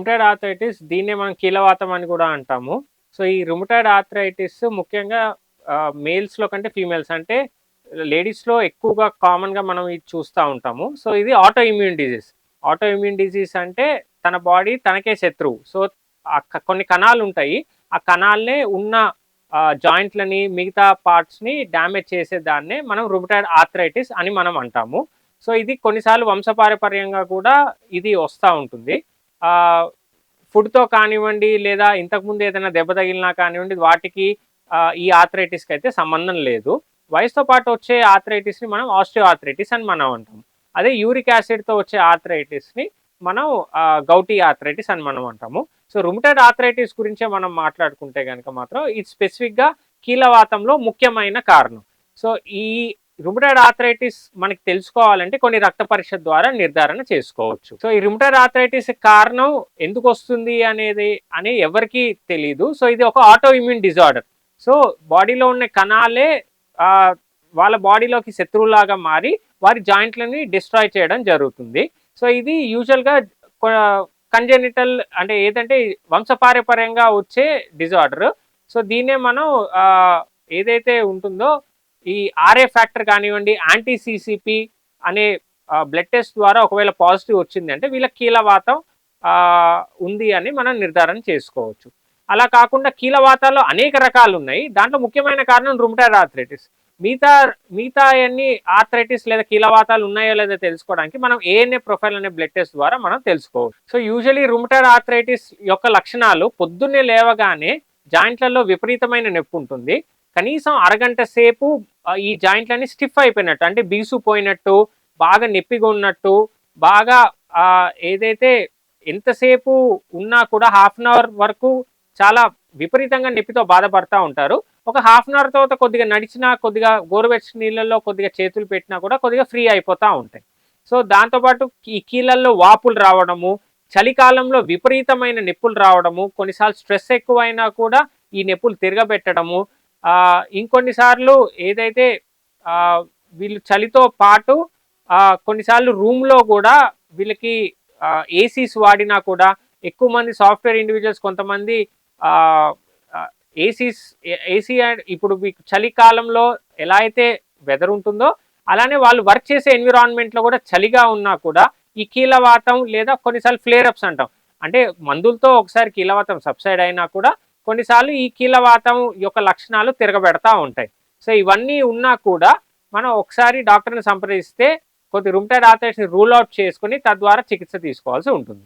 Rheumatoid arthritis దీన్నే మనం కీళ్ళవాతం అని కూడా అంటాము. సో, ఈ రుమటాయిడ్ ఆర్థరైటిస్ ముఖ్యంగా మేల్స్‌లో కంటే ఫీమేల్స్ అంటే లేడీస్‌లో ఎక్కువగా కామన్‌గా మనం ఇది చూస్తా ఉంటాము. సో, ఇది auto immune disease. Auto immune disease అంటే తన బాడీ తనకే శత్రువు. సో, కొన్ని కణాలుంటాయి. ఆ కణాలనే ఉన్న జాయింట్‌లని మిగతా పార్ట్స్‌ని డ్యామేజ్ చేసేదాన్నే మనం రుమటాయిడ్ ఆర్థరైటిస్ అని మనం అంటాము. సో, ఇది కొన్నిసార్లు వంశపారపర్యంగా కూడా ఇది వస్తా ఉంటుంది. ఫుడ్‌తో కానివ్వండి, లేదా ఇంతకుముందు ఏదైనా దెబ్బ తగిలినా కానివ్వండి, వాటికి ఈ ఆర్థరైటిస్‌కి అయితే సంబంధం లేదు. వయసుతో పాటు వచ్చే ఆర్థరైటిస్‌ని మనం ఆస్టియో ఆర్థరైటిస్ అని మనం అంటాం. అదే యూరిక్ యాసిడ్‌తో వచ్చే ఆర్థరైటిస్‌ని మనం గౌటీ ఆర్థరైటిస్ అని మనం అంటాము. సో, రుమటాయిడ్ ఆర్థరైటిస్ గురించే మనం మాట్లాడుకుంటే గనక మాత్రం ఇది స్పెసిఫిక్‌గా కీళ్ళవాతంలో ముఖ్యమైన కారణం. సో, ఈ రుమటాయిడ్ ఆర్థరైటిస్ మనకి తెలుసుకోవాలంటే కొన్ని రక్త పరీక్ష ద్వారా నిర్ధారణ చేసుకోవచ్చు. సో, ఈ రుమటాయిడ్ ఆర్థరైటిస్ కారణం ఎందుకు వస్తుంది అనేది ఎవరికీ తెలీదు. సో, ఇది ఒక ఆటో ఇమ్యూన్ డిజార్డర్. సో, బాడీలో ఉన్న కణాలే వాళ్ళ బాడీలోకి శత్రువులాగా మారి వారి జాయింట్లని డిస్ట్రాయ్ చేయడం జరుగుతుంది. సో, ఇది యూజువల్‌గా కంజెనిటల్ అంటే ఏదంటే వంశపారపర్యంగా వచ్చే డిజార్డర్. సో, దీన్నే మనం ఏదైతే ఉంటుందో ఈ ఆర్ఏ ఫ్యాక్టర్ కానివ్వండి, యాంటీ సిసిపి అనే బ్లడ్ టెస్ట్ ద్వారా ఒకవేళ పాజిటివ్ వచ్చింది అంటే వీళ్ళకి కీళ్ళవాతం ఉంది అని మనం నిర్ధారణ చేసుకోవచ్చు. అలా కాకుండా కీళ్ళవాతాల్లో అనేక రకాలు ఉన్నాయి. దాంట్లో ముఖ్యమైన కారణం రుమటాయిడ్ ఆర్థరైటిస్. మిగతా అన్ని ఆర్థరైటిస్ లేదా కీళ్ళవాతాలు ఉన్నాయో లేదో తెలుసుకోవడానికి మనం ఏఎన్ఏ ప్రొఫైల్ అనే బ్లడ్ టెస్ట్ ద్వారా మనం తెలుసుకోవచ్చు. సో, యూజువల్లీ రుమటాయిడ్ ఆర్థరైటిస్ యొక్క లక్షణాలు పొద్దున్నే లేవగానే జాయింట్లలో విపరీతమైన నొప్పి ఉంటుంది. కనీసం అరగంట సేపు ఈ జాయింట్లన్నీ స్టిఫ్ అయిపోయినట్టు, అంటే బీసుపోయినట్టు, బాగా నొప్పిగా ఉన్నట్టు, బాగా ఏదైతే ఎంతసేపు ఉన్నా కూడా హాఫ్ అన్ అవర్ వరకు చాలా విపరీతంగా నొప్పితో బాధపడతా ఉంటారు. ఒక హాఫ్ అన్ అవర్ తర్వాత కొద్దిగా నడిచినా, కొద్దిగా గోరువెచ్చని నీళ్ళల్లో కొద్దిగా చేతులు పెట్టినా కూడా కొద్దిగా ఫ్రీ అయిపోతూ ఉంటాయి. సో, దాంతోపాటు ఈ కీళ్ళల్లో వాపులు రావడము, చలికాలంలో విపరీతమైన నొప్పులు రావడము, కొన్నిసార్లు స్ట్రెస్ ఎక్కువైనా కూడా ఈ నొప్పులు తిరగబెట్టడము, ఇంకొన్నిసార్లు ఏదైతే వీళ్ళు చలితో పాటు కొన్నిసార్లు రూమ్లో కూడా వీళ్ళకి ఏసీస్ వాడినా కూడా ఎక్కువ మంది సాఫ్ట్వేర్ ఇండివిజువల్స్ కొంతమంది ఏసీ ఇప్పుడు మీకు చలికాలంలో ఎలా అయితే వెదర్ ఉంటుందో అలానే వాళ్ళు వర్క్ చేసే ఎన్విరాన్మెంట్లో కూడా చలిగా ఉన్నా కూడా ఈ కీళ్ళవాతం లేదా కొన్నిసార్లు ఫ్లేర్ అప్స్ అంటాం, అంటే మందులతో ఒకసారి కీళ్ళవాతం సబ్సైడ్ అయినా కూడా కొన్నిసార్లు ఈ కీళ్ళవాతం యొక్క లక్షణాలు తిరగబెడతా ఉంటాయి. సో, ఇవన్నీ ఉన్నా కూడా మనం ఒకసారి డాక్టర్ని సంప్రదిస్తే కొద్ది రుమటాయిడ్ ఆర్థరైటిస్‌ని రూల్ అవుట్ చేసుకుని తద్వారా చికిత్స తీసుకోవాల్సి ఉంటుంది.